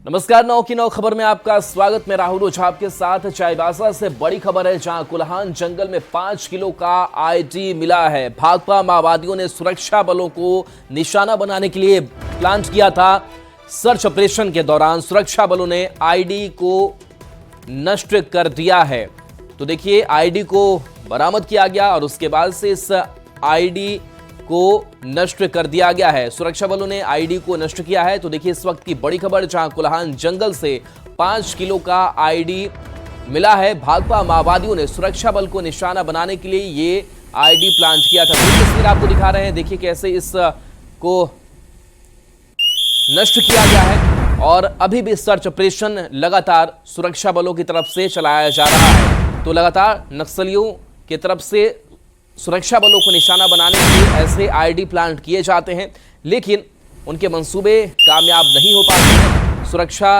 नमस्कार, 9 की 9 खबर में आपका स्वागत। मैं राहुल ओझा आपके साथ। चाईबासा से बड़ी खबर है, जहां कुल्हान जंगल में 5 किलो का आईडी मिला है। भाकपा माओवादियों ने सुरक्षा बलों को निशाना बनाने के लिए प्लांट किया था। सर्च ऑपरेशन के दौरान सुरक्षा बलों ने आईडी को नष्ट कर दिया है। तो देखिए, आईडी को बरामद किया गया और उसके बाद से इस आईडी को नष्ट कर दिया गया है। सुरक्षा बलों ने आईडी को नष्ट किया है। तो देखिए, इस वक्त की बड़ी खबर, जहां कुल्हान जंगल से 5 किलो का आईडी मिला है। भाकपा माओवादियों ने सुरक्षा बल को निशाना बनाने के लिए ये आईडी प्लांट किया था। ये तस्वीर आपको दिखा रहे हैं, देखिए कैसे इस को नष्ट किया गया है। और अभी भी सर्च ऑपरेशन लगातार सुरक्षा बलों की तरफ से चलाया जा रहा है। तो लगातार नक्सलियों की तरफ से सुरक्षा बलों को निशाना बनाने के लिए ऐसे आईडी प्लांट किए जाते हैं, लेकिन उनके मंसूबे कामयाब नहीं हो पाते हैं। सुरक्षा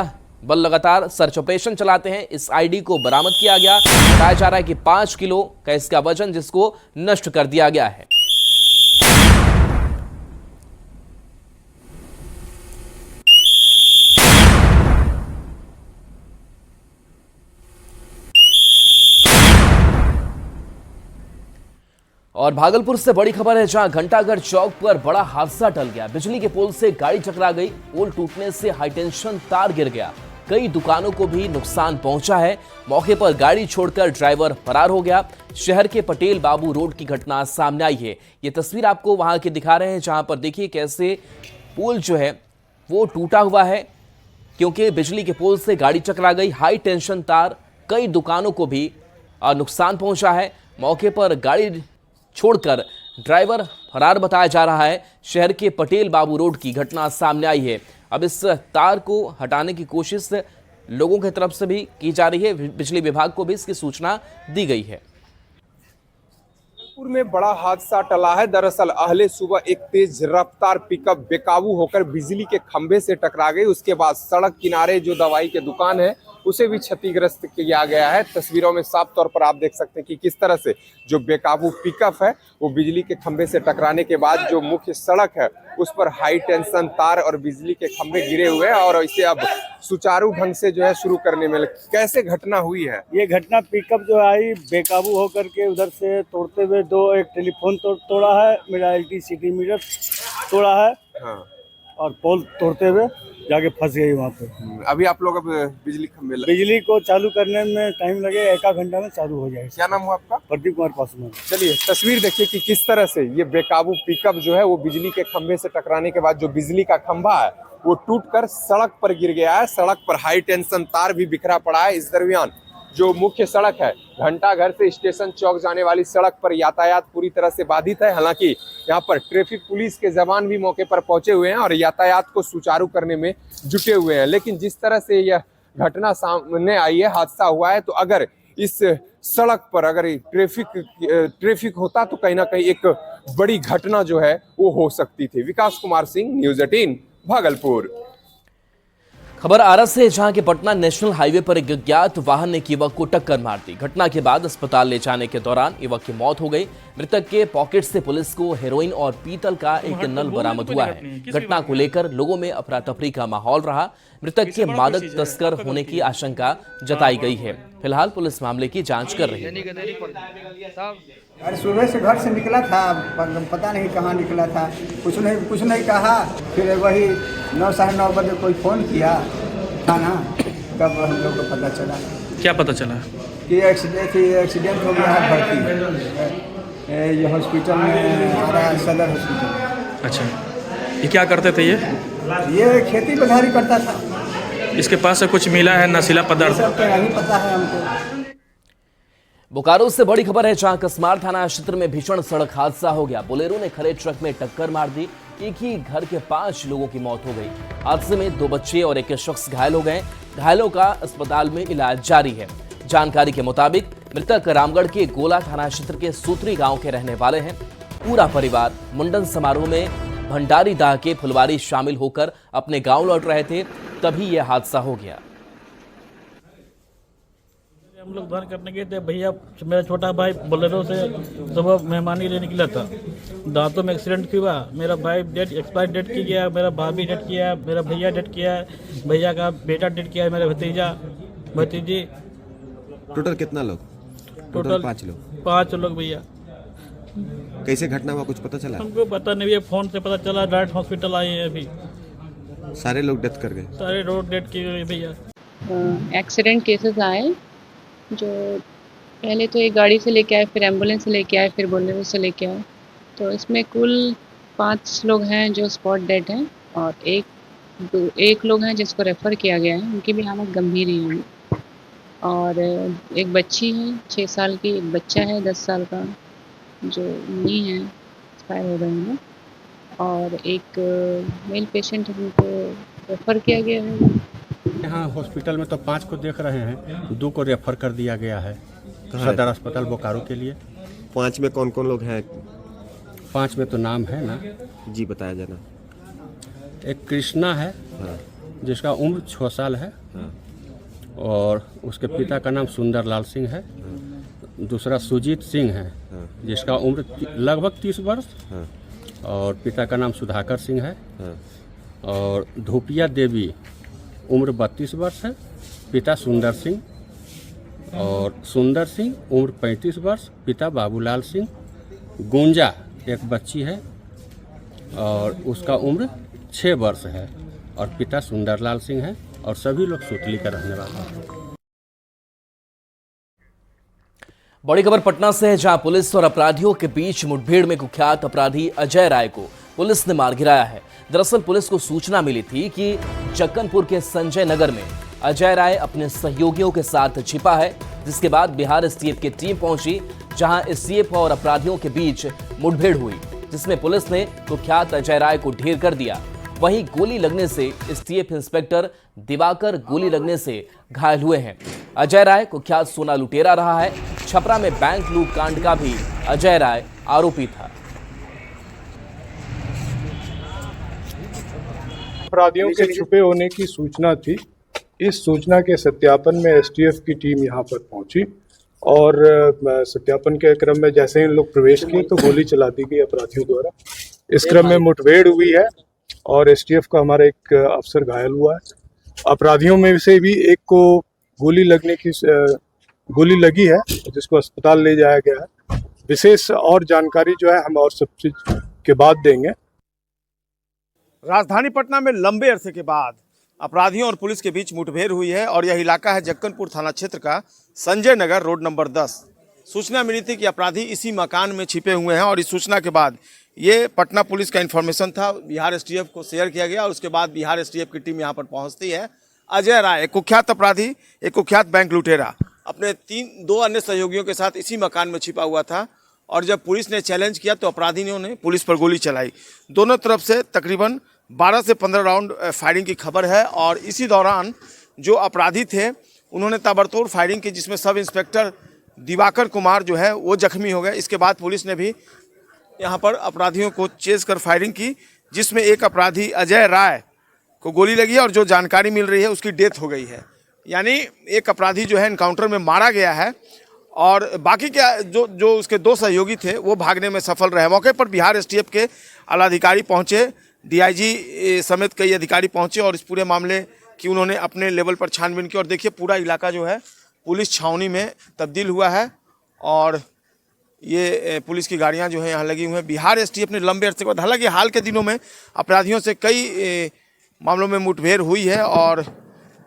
बल लगातार सर्च ऑपरेशन चलाते हैं। इस आईडी को बरामद किया गया। बताया जा रहा है कि 5 किलो का इसका वजन, जिसको नष्ट कर दिया गया है। और भागलपुर से बड़ी खबर है, जहां घंटाघर चौक पर बड़ा हादसा टल गया। बिजली के पोल से गाड़ी टकरा गई। पोल टूटने से हाईटेंशन तार गिर गया। कई दुकानों को भी नुकसान पहुंचा है। मौके पर गाड़ी छोड़कर ड्राइवर फरार हो गया। शहर के पटेल बाबू रोड की घटना सामने आई है। ये तस्वीर आपको वहां की दिखा रहे हैं, जहां पर देखिए कैसे पोल जो है वो टूटा हुआ है, क्योंकि बिजली के पोल से गाड़ी टकरा गई। हाई टेंशन तार, कई दुकानों को भी नुकसान पहुंचा है। मौके पर गाड़ी छोड़कर ड्राइवर फरार बताया जा रहा है। शहर के पटेल बाबू रोड की घटना सामने आई है। अब इस तार को हटाने की कोशिश लोगों की तरफ से भी की जा रही है। बिजली विभाग को भी इसकी सूचना दी गई है। भागलपुर में बड़ा हादसा टला है। दरअसल अहले सुबह एक तेज रफ्तार पिकअप बेकाबू होकर बिजली के खंभे से टकरा गई। उसके बाद सड़क किनारे जो दवाई की दुकान है उसे भी क्षतिग्रस्त किया गया है। तस्वीरों में साफ तौर पर आप देख सकते हैं कि किस तरह से जो बेकाबू पिकअप है वो बिजली के खंभे से टकराने के बाद जो मुख्य सड़क है उस पर हाई टेंशन तार और बिजली के खंभे गिरे हुए हैं और इसे अब सुचारू ढंग से जो है शुरू करने में कैसे घटना हुई है। ये घटना पिकअप जो आई बेकाबू होकर के उधर से तोड़ते हुए एक टेलीफोन तोड़ा है, मेरा इलेक्ट्रिसिटी मीटर तोड़ा है। हाँ। और पोल तोड़ते हुए जाके फंस गई वहाँ पे। अभी आप लोग अब बिजली को चालू करने में टाइम लगे, 1 घंटा में चालू हो जाएगा। क्या नाम हुआ आपका? प्रदीप कुमार पासवान। चलिए तस्वीर देखिए कि किस तरह से ये बेकाबू पिकअप जो है वो बिजली के खंभे से टकराने के बाद जो बिजली का खंभा है वो टूटकर सड़क पर गिर गया है। सड़क पर हाई टेंशन तार भी बिखरा पड़ा है। इस दरमियान जो मुख्य सड़क है, घंटाघर से स्टेशन चौक जाने वाली सड़क पर यातायात पूरी तरह से बाधित है। हालांकि यहाँ पर ट्रैफिक पुलिस के जवान भी मौके पर पहुंचे हुए हैं और यातायात को सुचारू करने में जुटे हुए हैं। लेकिन जिस तरह से यह घटना सामने आई है, हादसा हुआ है, तो अगर इस सड़क पर अगर ट्रैफिक होता तो कहीं ना कहीं एक बड़ी घटना जो है वो हो सकती थी। विकास कुमार सिंह, न्यूज़ 18 भागलपुर। खबर आरा से, जहां के पटना नेशनल हाईवे पर एक अज्ञात वाहन ने एक युवक को टक्कर मार दी। घटना के बाद अस्पताल ले जाने के दौरान युवक की मौत हो गई। मृतक के पॉकेट से पुलिस को हेरोइन और पीतल का एक नल बरामद हुआ है। घटना को लेकर लोगों में अफरा तफरी का माहौल रहा। मृतक के मादक तस्कर होने की आशंका जताई गई है। फिलहाल पुलिस मामले की जांच कर रही है। अरे सुबह से घर से निकला था, पता नहीं कहाँ निकला था, कुछ नहीं कहा। फिर वही 9 साढ़े 9 बजे कोई फ़ोन किया थाना, तब हम लोग को पता चला। क्या पता चला? कि एक्सीडेंट हो गया है, भर्ती ये हॉस्पिटल में आ रहा है, सदर हॉस्पिटल। अच्छा, ये क्या करते थे? ये खेती बधारी करता था। इसके पास से कुछ मिला है नशीला पदार्थ? सब तो नहीं पता है हमको। बोकारो से बड़ी खबर है, जहां कसमार थाना क्षेत्र में भीषण सड़क हादसा हो गया। बोलेरो ने खड़े ट्रक में टक्कर मार दी। एक ही घर के 5 लोगों की मौत हो गई। हादसे में 2 बच्चे और एक शख्स घायल हो गए। घायलों का अस्पताल में इलाज जारी है। जानकारी के मुताबिक मृतक रामगढ़ के गोला थाना क्षेत्र के सूत्री गांव के रहने वाले हैं। पूरा परिवार मुंडन समारोह में भंडारी दाह के फुलवारी शामिल होकर अपने गांव लौट रहे थे, तभी यह हादसा हो गया। हम लोग दान करने गए थे भैया, मेरा छोटा भाई बोलेरो से सुबह मेहमानी लेने निकला था, दांतों में एक्सीडेंट हुआ, मेरा भाई एक्सपायर डेट की गया, मेरा भाभी डेट किया, मेरा भैया डेट किया है, भैया का बेटा डेट किया है, मेरा भतीजा भतीजी। टोटल कितना लोग? टोटल 5 लोग भैया। कैसे घटना हुआ, कुछ पता चला? हमको पता नहीं भैया, फोन से पता चला, डायरेक्ट हॉस्पिटल आए हैं अभी। सारे लोग डेथ कर गए? सारे रोड डेट किए गए भैया। एक्सीडेंट केसेस आए जो पहले तो एक गाड़ी से लेके आए, फिर एम्बुलेंस से लेके आए, फिर बोलेरो से लेके आए। तो इसमें कुल 5 लोग हैं जो स्पॉट डेड हैं और एक लोग हैं जिसको रेफ़र किया गया है, उनकी भी हालत गंभीर ही है। और एक बच्ची है 6 साल की, एक बच्चा है 10 साल का जो नहीं है, एक्सपायर हो गए हैं। और एक मेल पेशेंट है जिनको रेफ़र किया गया है। यहाँ हॉस्पिटल में तो 5 को देख रहे हैं, 2 को रेफर कर दिया गया है सदर अस्पताल बोकारो के लिए। 5 में कौन कौन लोग हैं? 5 में तो नाम है ना जी, बताया जाना। एक कृष्णा है, हाँ। जिसका उम्र 6 साल है, हाँ। और उसके पिता का नाम सुंदरलाल सिंह है। दूसरा सुजीत सिंह है, हाँ। जिसका उम्र लगभग 30 वर्ष, हाँ। और पिता का नाम सुधाकर सिंह है। हाँ। और धूपिया देवी उम्र 32 वर्ष है, पिता सुंदर सिंह। और सुंदर सिंह उम्र 35 वर्ष, पिता बाबूलाल सिंह। गुंजा एक बच्ची है और उसका उम्र 6 वर्ष है, और पिता सुंदरलाल सिंह है, और सभी लोग सुतली का रहने वाले हैं। बड़ी खबर पटना से है, जहां पुलिस और अपराधियों के बीच मुठभेड़ में कुख्यात अपराधी अजय राय को पुलिस ने मार गिराया है। दरअसल पुलिस को सूचना मिली थी कि जक्कनपुर के संजय नगर में अजय राय अपने सहयोगियों के साथ छिपा है, जिसके बाद बिहार एसटीएफ की टीम पहुंची, जहां एसटीएफ और अपराधियों के बीच मुठभेड़ हुई, जिसमें पुलिस ने कुख्यात अजय राय को ढेर कर दिया। वहीं गोली लगने से एसटीएफ इंस्पेक्टर दिवाकर गोली लगने से घायल हुए हैं। अजय राय कुख्यात सोना लुटेरा रहा है। छपरा में बैंक लूट कांड का भी अजय राय आरोपी था। अपराधियों के छुपे होने की सूचना थी। इस सूचना के सत्यापन में एसटीएफ की टीम यहां पर पहुंची, और सत्यापन के क्रम में जैसे इन लोग प्रवेश किए तो गोली चला दी गई अपराधियों द्वारा। इस क्रम में मुठभेड़ हुई है और एसटीएफ का हमारा एक अफसर घायल हुआ है। अपराधियों में से भी एक को गोली लगी है, जिसको अस्पताल ले जाया गया है। विशेष और जानकारी जो है हम और सब चीज के बाद देंगे। राजधानी पटना में लंबे अरसे के बाद अपराधियों और पुलिस के बीच मुठभेड़ हुई है, और यह इलाका है जक्कनपुर थाना क्षेत्र का संजय नगर रोड नंबर 10। सूचना मिली थी कि अपराधी इसी मकान में छिपे हुए हैं, और इस सूचना के बाद ये पटना पुलिस का इन्फॉर्मेशन था, बिहार एसटीएफ को शेयर किया गया, और उसके बाद बिहार एसटीएफ की टीम यहाँ पर पहुँचती है। अजय राय एक कुख्यात अपराधी, एक कुख्यात बैंक लुटेरा, अपने 2 अन्य सहयोगियों के साथ इसी मकान में छिपा हुआ था, और जब पुलिस ने चैलेंज किया तो अपराधियों ने पुलिस पर गोली चलाई। दोनों तरफ से तकरीबन 12 से 15 राउंड फायरिंग की खबर है, और इसी दौरान जो अपराधी थे उन्होंने ताबड़तोड़ फायरिंग की, जिसमें सब इंस्पेक्टर दिवाकर कुमार जो है वो जख्मी हो गए। इसके बाद पुलिस ने भी यहाँ पर अपराधियों को चेज कर फायरिंग की, जिसमें एक अपराधी अजय राय को गोली लगी, और जो जानकारी मिल रही है उसकी डेथ हो गई है। यानी एक अपराधी जो है एनकाउंटर में मारा गया है, और बाकी के जो उसके 2 सहयोगी थे वो भागने में सफल रहे। मौके पर बिहार एसटीएफ के आलाधिकारी पहुंचे, डीआईजी समेत कई अधिकारी पहुंचे, और इस पूरे मामले की उन्होंने अपने लेवल पर छानबीन की। और देखिए पूरा इलाका जो है पुलिस छावनी में तब्दील हुआ है, और ये पुलिस की गाड़ियां जो है यहाँ लगी हुई हैं। बिहार एसटीएफ ने लंबे अरसे के बाद, हालांकि हाल के दिनों में अपराधियों से कई मामलों में मुठभेड़ हुई है, और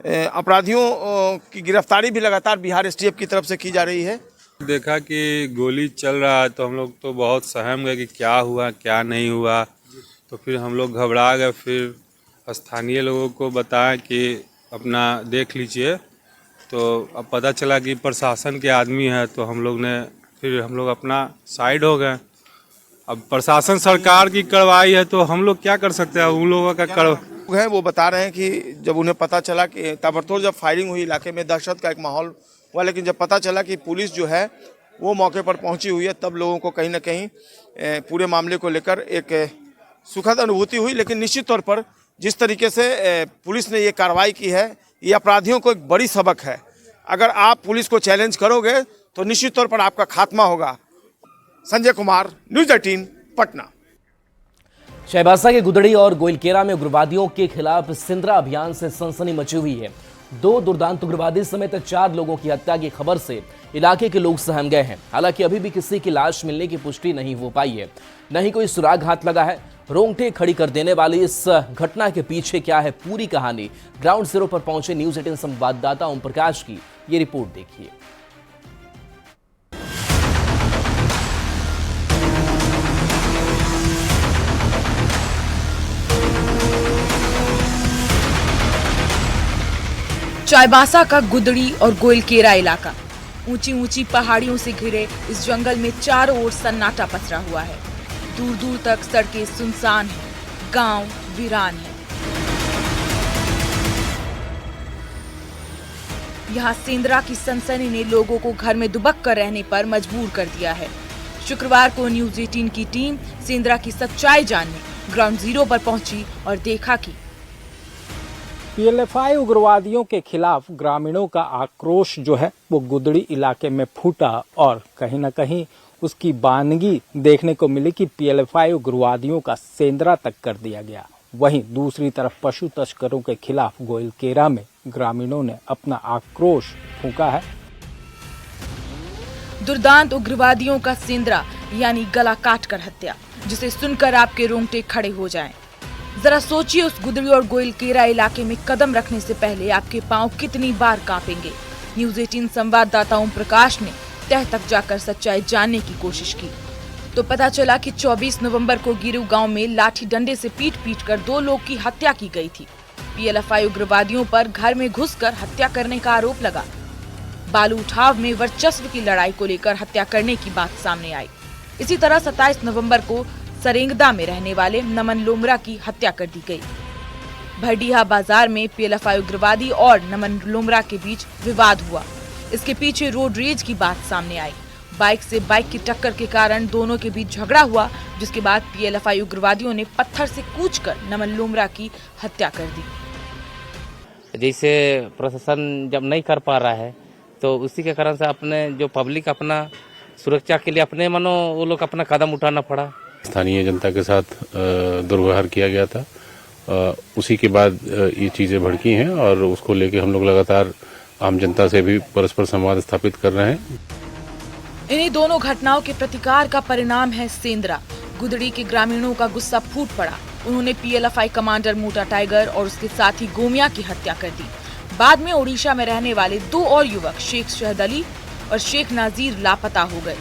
अपराधियों की गिरफ्तारी भी लगातार बिहार एसटीएफ की तरफ से की जा रही है। देखा कि गोली चल रहा है तो हम लोग तो बहुत सहम गए कि क्या हुआ क्या नहीं हुआ, तो फिर हम लोग घबरा गए। फिर स्थानीय लोगों को बताया कि अपना देख लीजिए, तो अब पता चला कि प्रशासन के आदमी है, तो हम लोग अपना साइड हो गए। अब प्रशासन सरकार की कार्रवाई है तो हम लोग क्या कर सकते हैं, उन लोगों का है वो बता रहे हैं कि जब उन्हें पता चला कि ताबड़तोड़ जब फायरिंग हुई, इलाके में दहशत का एक माहौल हुआ, लेकिन जब पता चला कि पुलिस जो है वो मौके पर पहुंची हुई है, तब लोगों को कहीं ना कहीं पूरे मामले को लेकर एक सुखद अनुभूति हुई। लेकिन निश्चित तौर पर जिस तरीके से पुलिस ने ये कार्रवाई की है, ये अपराधियों को एक बड़ी सबक है। अगर आप पुलिस को चैलेंज करोगे तो निश्चित तौर पर आपका खात्मा होगा। संजय कुमार, न्यूज़ 18, पटना। चाईबासा के गुदड़ी और गोइलकेरा में उग्रवादियों के खिलाफ सिंद्रा अभियान से सनसनी मची हुई है। 2 दुर्दांत उग्रवादी समेत 4 लोगों की हत्या की खबर से इलाके के लोग सहम गए हैं। हालांकि अभी भी किसी की लाश मिलने की पुष्टि नहीं हो पाई है, न ही कोई सुराग हाथ लगा है। रोंगटे खड़ी कर देने वाली इस घटना के पीछे क्या है पूरी कहानी, ग्राउंड जीरो पर पहुंचे न्यूज़ 18 संवाददाता ओम प्रकाश की ये रिपोर्ट देखिए। चाईबासा का गुदड़ी और गोइलकेरा इलाका, ऊंची ऊंची पहाड़ियों से घिरे इस जंगल में चारों ओर सन्नाटा पसरा हुआ है। दूर दूर तक सड़कें सुनसान हैं, गांव वीरान है। यहाँ सेंद्रा की सनसनी ने लोगों को घर में दुबक कर रहने पर मजबूर कर दिया है। शुक्रवार को न्यूज़ 18 की टीम सेंद्रा की सच्चाई जानने ग्राउंड जीरो पर पहुंची और देखा कि पीएलएफआई उग्रवादियों के खिलाफ ग्रामीणों का आक्रोश जो है वो गुदड़ी इलाके में फूटा और कहीं न कहीं उसकी बानगी देखने को मिली कि पीएलएफआई उग्रवादियों का सेंद्रा तक कर दिया गया। वहीं दूसरी तरफ पशु तस्करों के खिलाफ गोइलकेरा में ग्रामीणों ने अपना आक्रोश फूंका है। दुर्दांत उग्रवादियों का सेंद्रा यानी गला काटकर हत्या, जिसे सुनकर आपके रोंगटे खड़े हो जाएं। जरा सोचिए, उस गुदड़ी और गोइलकेरा इलाके में कदम रखने से पहले आपके पांव कितनी बार कांपेंगे। न्यूज़ 18 संवाददाता ओम प्रकाश ने तह तक जाकर सच्चाई जानने की कोशिश की तो पता चला कि 24 नवंबर को गिरू गांव में लाठी डंडे से पीट कर 2 लोग की हत्या की गई थी। पीएलएफआई उग्रवादियों पर घर में घुसकर हत्या करने का आरोप लगा। बालू उठाव में वर्चस्व की लड़ाई को लेकर हत्या करने की बात सामने आई। इसी तरह 27 नवंबर को सरेंगदा में रहने वाले नमन लोमरा की हत्या कर दी गई। भरडीहा बाजार में पीएलएफआई उग्रवादी और नमन लोमरा के बीच विवाद हुआ। इसके पीछे रोड रेज की बात सामने आई। बाइक से बाइक की टक्कर के कारण दोनों के बीच झगड़ा हुआ, जिसके बाद पीएलएफआई उग्रवादियों ने पत्थर से कूचकर नमन लोमरा की हत्या कर दी। जैसे प्रशासन जब नहीं कर पा रहा है तो उसी के कारण से अपने जो पब्लिक अपना सुरक्षा के लिए अपने मनो वो लोग अपना कदम उठाना पड़ा। स्थानीय जनता के साथ दुर्व्यवहार किया गया था, उसी के बाद ये चीज़ें भड़की हैं और उसको लेके हम लोग लगातार आम जनता से भी परस्पर संवाद स्थापित कर रहे हैं। इन्हीं दोनों घटनाओं के प्रतिकार का परिणाम है सेंद्रा। गुदड़ी के ग्रामीणों का गुस्सा फूट पड़ा। उन्होंने पीएलएफआई कमांडर मोटा टाइगर और उसके साथी गोमिया की हत्या कर दी। बाद में ओडिशा में रहने वाले 2 और युवक शेख शहद अली और शेख नाजीर लापता हो गए।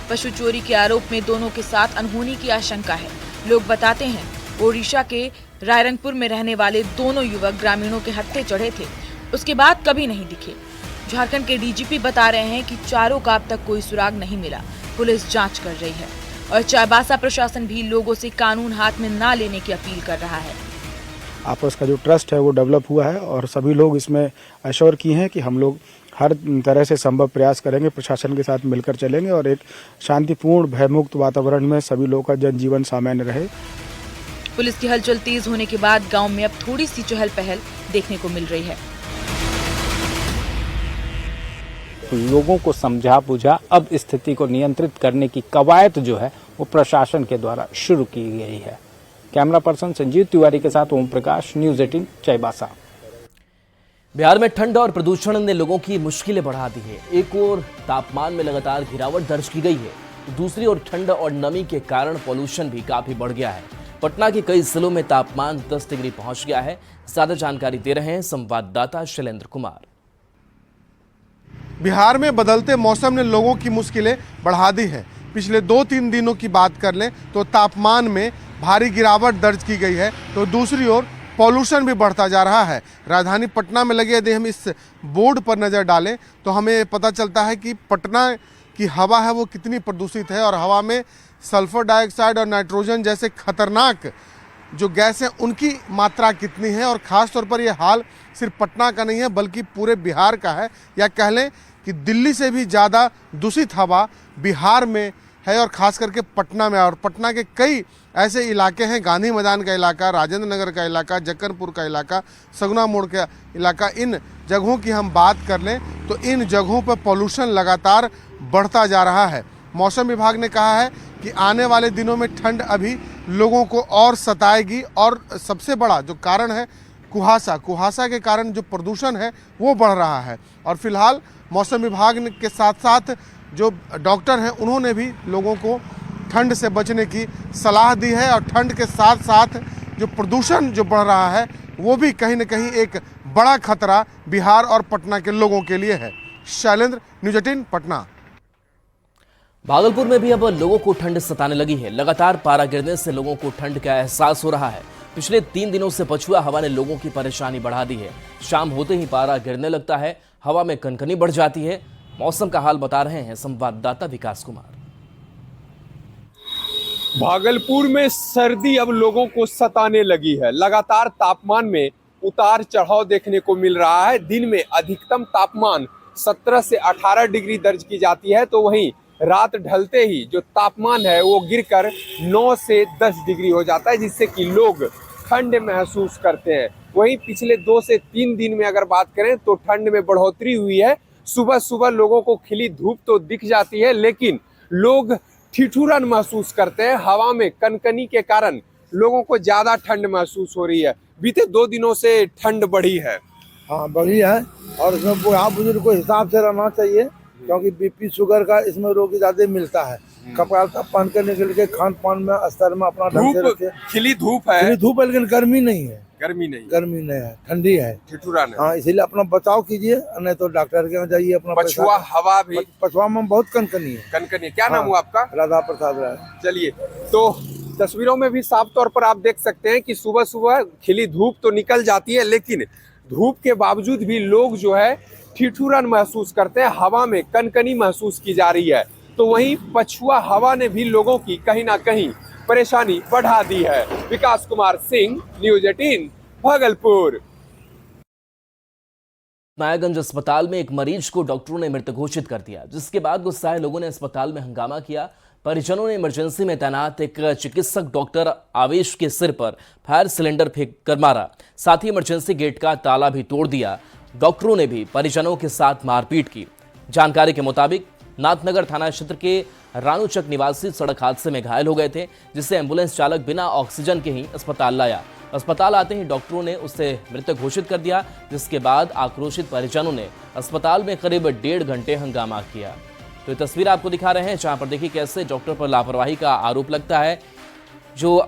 पशु चोरी के आरोप में दोनों के साथ अनहोनी की आशंका है। लोग बताते हैं ओडिशा के रायरंगपुर में रहने वाले दोनों युवक ग्रामीणों के हत्थे चढ़े थे, उसके बाद कभी नहीं दिखे। झारखंड के डीजीपी बता रहे हैं कि चारों का अब तक कोई सुराग नहीं मिला। पुलिस जांच कर रही है और चाईबासा प्रशासन भी लोगों से कानून हाथ में ना लेने की अपील कर रहा है। आपस का जो ट्रस्ट है वो डेवलप हुआ है और सभी लोग इसमें एश्योर किए हैं कि हम लोग हर तरह से संभव प्रयास करेंगे, प्रशासन के साथ मिलकर चलेंगे और एक शांतिपूर्ण भयमुक्त वातावरण में सभी लोगों का जनजीवन सामान्य रहे। पुलिस की हलचल तेज होने के बाद गांव में अब थोड़ी सी चहल पहल देखने को मिल रही है। लोगों को समझा बुझा अब स्थिति को नियंत्रित करने की कवायद जो है वो प्रशासन के द्वारा शुरू की गई है। कैमरा पर्सन संजीव तिवारी के साथ ओम प्रकाश, न्यूज़ 18 चाईबासा। बिहार में ठंड और प्रदूषण ने लोगों की मुश्किलें बढ़ा दी है। एक ओर तापमान में लगातार गिरावट दर्ज की गई है, दूसरी ओर ठंड और नमी के कारण पॉल्यूशन भी काफी बढ़ गया है। पटना के कई जिलों में तापमान 10 डिग्री पहुंच गया है। ज्यादा जानकारी दे रहे हैं संवाददाता शैलेंद्र कुमार। बिहार में बदलते मौसम ने लोगों की मुश्किलें बढ़ा दी है। पिछले 2-3 दिनों की बात कर लें तो तापमान में भारी गिरावट दर्ज की गई है, तो दूसरी ओर पॉल्यूशन भी बढ़ता जा रहा है। राजधानी पटना में लगे यदि हम इस बोर्ड पर नज़र डालें तो हमें पता चलता है कि पटना की हवा है वो कितनी प्रदूषित है और हवा में सल्फर डाइऑक्साइड और नाइट्रोजन जैसे खतरनाक जो गैस हैं उनकी मात्रा कितनी है। और ख़ास तौर पर ये हाल सिर्फ पटना का नहीं है बल्कि पूरे बिहार का है, या कह लें कि दिल्ली से भी ज़्यादा दूषित हवा बिहार में है और ख़ास करके पटना में। और पटना के कई ऐसे इलाके हैं, गांधी मैदान का इलाका, राजेंद्र नगर का इलाका, जक्कनपुर का इलाका, सगुना मोड़ का इलाका, इन जगहों की हम बात कर लें तो इन जगहों पर पॉल्यूशन लगातार बढ़ता जा रहा है। मौसम विभाग ने कहा है कि आने वाले दिनों में ठंड अभी लोगों को और सताएगी और सबसे बड़ा जो कारण है कुहासा के कारण जो प्रदूषण है वो बढ़ रहा है। और फिलहाल मौसम विभाग के साथ साथ जो डॉक्टर हैं उन्होंने भी लोगों को ठंड से बचने की सलाह दी है। और ठंड के साथ साथ जो प्रदूषण जो बढ़ रहा है वो भी कहीं न कहीं एक बड़ा खतरा बिहार और पटना के लोगों के लिए है। शैलेंद्र, न्यूज़ 18 पटना। भागलपुर में भी अब लोगों को ठंड सताने लगी है। लगातार पारा गिरने से लोगों को ठंड का एहसास हो रहा है। पिछले 3 दिनों से पछुआ हवा ने लोगों की परेशानी बढ़ा दी है। शाम होते ही पारा गिरने लगता है, हवा में कनकनी बढ़ जाती है। मौसम का हाल बता रहे हैं संवाददाता विकास कुमार। भागलपुर में सर्दी अब लोगों को सताने लगी है। लगातार तापमान में उतार चढ़ाव देखने को मिल रहा है। दिन में अधिकतम तापमान 17 से 18 डिग्री दर्ज की जाती है, तो वहीं रात ढलते ही जो तापमान है वो गिरकर 9 से 10 डिग्री हो जाता है, जिससे कि लोग ठंड महसूस करते हैं। वहीं पिछले 2 से 3 दिन में अगर बात करें तो ठंड में बढ़ोतरी हुई है। सुबह सुबह लोगों को खिली धूप तो दिख जाती है, लेकिन लोग ठिठुरन महसूस करते हैं। हवा में कनकनी के कारण लोगों को ज्यादा ठंड महसूस हो रही है। बीते 2 दिनों से ठंड बढ़ी है। हाँ, बढ़ी है और इसमें बुढ़ा बुजुर्ग को हिसाब से रहना चाहिए, क्योंकि बीपी शुगर का इसमें रोगी ज्यादा मिलता है। कपड़ा पहन कर निकल के खान पान में स्तर में अपना ढंग से रखे। खिली धूप है, लेकिन गर्मी नहीं है। गर्मी नहीं है, ठंडी है, ठिठुरन है। हाँ, इसीलिए अपना बचाव कीजिए, नहीं तो डॉक्टर के यहाँ जाइए। अपना पछुआ हवा भी, पछुआ में बहुत कनकनी है। क्या नाम हुआ आपका? राधा प्रसाद राय। चलिए, तो तस्वीरों में भी साफ तौर पर आप देख सकते हैं कि सुबह सुबह खिली धूप तो निकल जाती है, लेकिन धूप के बावजूद भी लोग जो है ठिठुरन महसूस करते हैं। हवा में कनकनी महसूस की जा रही है। तो वहीं पछुआ हवा ने भी लोगों की कहीं ना कहीं परेशानी बढ़ा दी है। विकास कुमार सिंह, न्यूज़ 18 भागलपुर। नायागंज अस्पताल में एक मरीज को डॉक्टरों ने मृत घोषित कर दिया, जिसके बाद गुस्साए लोगों ने अस्पताल में हंगामा किया। परिजनों ने इमरजेंसी में तैनात एक चिकित्सक डॉक्टर आवेश के सिर पर फायर सिलेंडर फेंक कर मारा। साथ ही इमरजेंसी गेट का ताला भी तोड़ दिया। डॉक्टरों ने भी परिजनों के साथ मारपीट की। जानकारी के मुताबिक नाथनगर थाना क्षेत्र के रानूचक निवासी सड़क हादसे में घायल हो गए थे, जिससे एम्बुलेंस चालक बिना ऑक्सीजन के ही अस्पताल लाया। अस्पताल आते ही डॉक्टरों ने उसे मृत घोषित कर दिया, जिसके बाद आक्रोशित परिजनों ने अस्पताल में करीब 1.5 घंटे हंगामा किया। तो ये तस्वीर आपको दिखा रहे हैं, जहां पर देखिए कैसे डॉक्टर पर लापरवाही का आरोप लगता है। जो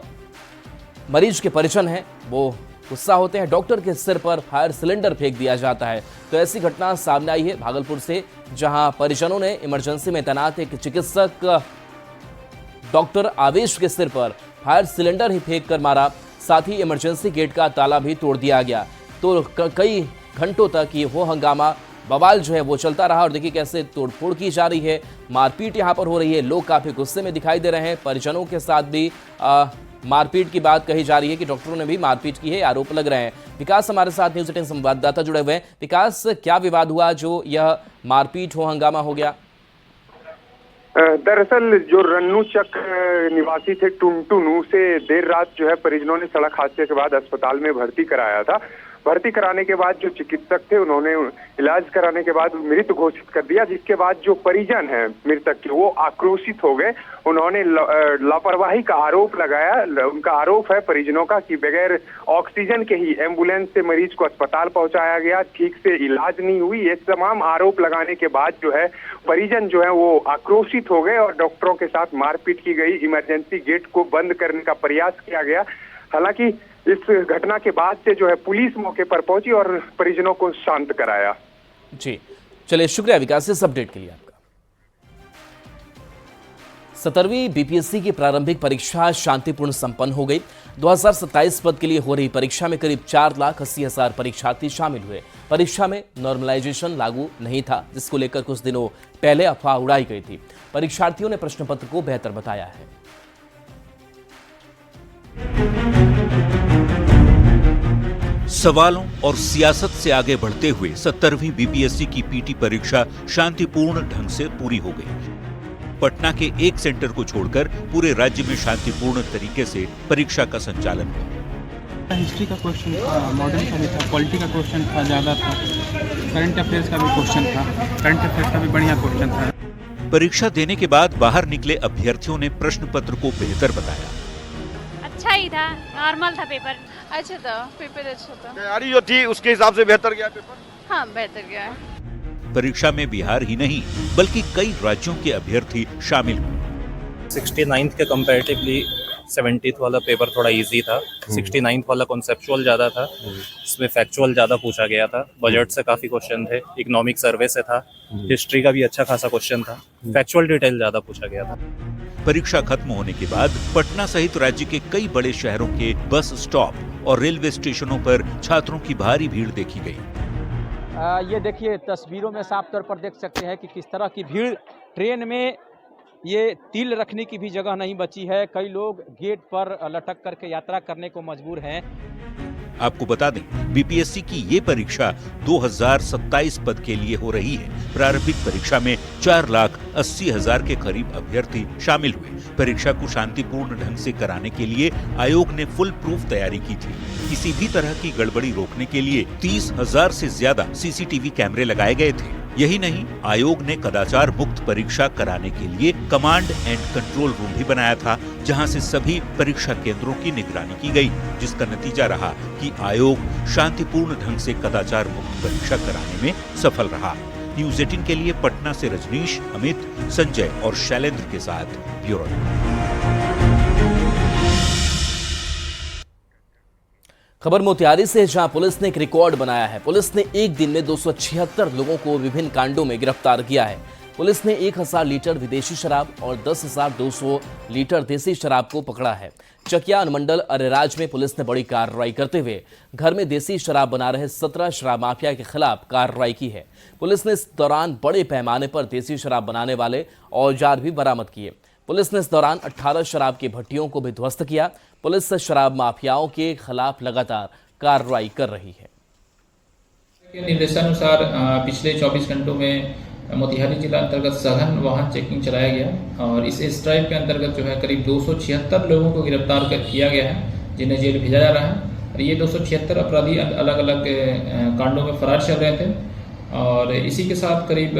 मरीज के परिजन हैं वो गुस्सा होते हैं। डॉक्टर के सिर पर फायर सिलेंडर फेंक दिया जाता है। तो ऐसी घटना सामने आई है भागलपुर से, जहां परिजनों ने इमरजेंसी में तैनात एक चिकित्सक डॉक्टर आवेश के सिर पर फायर सिलेंडर ही फेंक कर मारा। साथ ही इमरजेंसी गेट का ताला भी तोड़ दिया गया। तो कई घंटों तक ये वो हंगामा, बवाल जो है वो चलता रहा। और देखिए कैसे तोड़फोड़ की जा रही है, मारपीट यहाँ पर हो रही है। लोग काफी गुस्से में दिखाई दे रहे हैं। परिजनों के साथ भी मारपीट की बात कही जा रही है कि डॉक्टरों ने भी मारपीट की है, आरोप लग रहे हैं। विकास हमारे साथ न्यूज़ 18 संवाददाता जुड़े हुए हैं। विकास, क्या विवाद हुआ जो यह मारपीट हो, हंगामा हो गया? दरअसल जो रन्नूचक निवासी थे टुनटुन, से देर रात जो है परिजनों ने सड़क हादसे के बाद अस्पताल में भर्ती कराया था। भर्ती कराने के बाद जो चिकित्सक थे उन्होंने इलाज कराने के बाद मृत घोषित कर दिया, जिसके बाद जो परिजन हैं मृतक के वो आक्रोशित हो गए। उन्होंने लापरवाही का आरोप लगाया। उनका आरोप है परिजनों का कि बगैर ऑक्सीजन के ही एम्बुलेंस से मरीज को अस्पताल पहुंचाया गया, ठीक से इलाज नहीं हुई। ये तमाम आरोप लगाने के बाद जो है परिजन जो है वो आक्रोशित हो गए और डॉक्टरों के साथ मारपीट की गई। इमरजेंसी गेट को बंद करने का प्रयास किया गया। हालांकि इस घटना के बाद से जो है पुलिस मौके पर पहुंची और परिजनों को शांत कराया। जी, चलिए, शुक्रिया विकास इस अपडेट के लिए आपका। 17वीं बीपीएससी की प्रारंभिक परीक्षा शांतिपूर्ण संपन्न हो गई। 2027 पद के लिए हो रही परीक्षा में करीब 4,80,000 परीक्षार्थी शामिल हुए। परीक्षा में नॉर्मलाइजेशन लागू नहीं था, जिसको लेकर कुछ दिनों पहले अफवाह उड़ाई गई थी। परीक्षार्थियों ने प्रश्न पत्र को बेहतर बताया है। सवालों और सियासत से आगे बढ़ते हुए 17वीं बीपीएससी की पीटी परीक्षा शांतिपूर्ण ढंग से पूरी हो गई। पटना के एक सेंटर को छोड़कर पूरे राज्य में शांतिपूर्ण तरीके से परीक्षा का संचालन हुआ। हिस्ट्री का क्वेश्चन था, मॉडर्न का भी था, पॉलिटी का क्वेश्चन था, ज़्यादा था, करंट अफेयर्स का भी क्वेश्चन था, करंट अफेयर्स का भी बढ़िया क्वेश्चन था। परीक्षा देने के बाद बाहर निकले अभ्यर्थियों ने प्रश्न पत्र को बेहतर बताया। अच्छा ही था, नॉर्मल था पेपर। अच्छा था, पेपर अच्छा था। तैयारी जो थी उसके हिसाब से बेहतर गया पेपर? हाँ, बेहतर गया। परीक्षा में बिहार ही नहीं बल्कि कई राज्यों के अभ्यर्थी शामिल हुए। 69th के कंपैरेटिवली 70th वाला पेपर थोड़ा इजी था। 69th वाला कॉन्सेप्चुअल ज़्यादा था, इसमें फैक्चुअल ज़्यादा पूछा गया था। बजट से काफ़ी क्वेश्चन थे, इकोनॉमिक सर्वे से था, हिस्ट्री का भी अच्छा खासा क्वेश्चन था, फैक्चुअल डिटेल ज़्यादा पूछा गया था। परीक्षा खत्म होने के बाद पटना सहित राज्य के कई बड़े शहरों के बस स्टॉप और रेलवे स्टेशनों पर छात्रों की भारी भीड़ देखी गई। ये देखिए तस्वीरों में साफ तौर पर देख सकते हैं कि किस तरह की भीड़। ट्रेन में ये तिल रखने की भी जगह नहीं बची है। कई लोग गेट पर लटक करके यात्रा करने को मजबूर हैं। आपको बता दें, बीपीएससी की ये परीक्षा 2027 पद के लिए हो रही है। प्रारंभिक परीक्षा में 4,80,000 के करीब अभ्यर्थी शामिल हुए। परीक्षा को शांतिपूर्ण ढंग से कराने के लिए आयोग ने फुल प्रूफ तैयारी की थी। किसी भी तरह की गड़बड़ी रोकने के लिए 30,000 से ज्यादा सीसीटीवी कैमरे लगाए गए थे। यही नहीं, आयोग ने कदाचार मुक्त परीक्षा कराने के लिए कमांड एंड कंट्रोल रूम भी बनाया था, जहां से सभी परीक्षा केंद्रों की निगरानी की गई, जिसका नतीजा रहा कि आयोग शांतिपूर्ण ढंग से कदाचार मुक्त परीक्षा कराने में सफल रहा। न्यूज़ 18 के लिए पटना से रजनीश, अमित, संजय और शैलेंद्र के साथ ब्यूरो रिपोर्ट। खबर मोतिहारी से, जहां पुलिस ने एक रिकॉर्ड बनाया है। पुलिस ने एक दिन में 276 लोगों को विभिन्न कांडों में गिरफ्तार किया है। पुलिस ने 1000 लीटर विदेशी शराब और 10,200 लीटर देसी शराब को पकड़ा है। चकिया अनुमंडल अरेराज में पुलिस ने बड़ी कार्रवाई करते हुए घर में देसी शराब बना रहे 17 शराब माफिया के खिलाफ कार्रवाई की है। पुलिस ने इस दौरान बड़े पैमाने पर देसी शराब बनाने वाले औजार भी बरामद किए। पुलिस ने इस दौरान 18 शराब की भट्टियों को भी ध्वस्त किया। पुलिस शराब माफियाओं के खिलाफ लगातार कार्रवाई कर रही है। निर्देशानुसार पिछले 24 घंटों में मोतिहारी जिला अंतर्गत सघन वाहन चेकिंग चलाया गया और इस ड्राइव के अंतर्गत जो है करीब 276 लोगों को गिरफ्तार किया गया है, जिन्हें जेल भेजा जा रहा है। और ये 276 अपराधी अलग अलग कांडों में फरार चल रहे थे और इसी के साथ करीब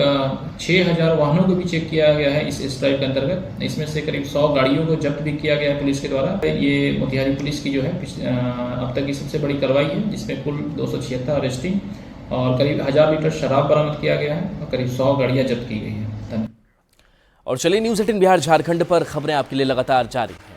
6,000 वाहनों को भी चेक किया गया है इस ड्राइव के अंतर्गत। इसमें से करीब 100 गाड़ियों को जब्त भी किया गया है पुलिस के द्वारा। ये मोतिहारी पुलिस की जो है अब तक की सबसे बड़ी कार्रवाई है, जिसमें कुल 276 अरेस्टिंग और करीब 1000 लीटर शराब बरामद किया गया है और करीब 100 गाड़ियां जब्त की गई है। और चलिए न्यूज़ 18 बिहार झारखंड पर खबरें आपके लिए लगातार जारी हैं।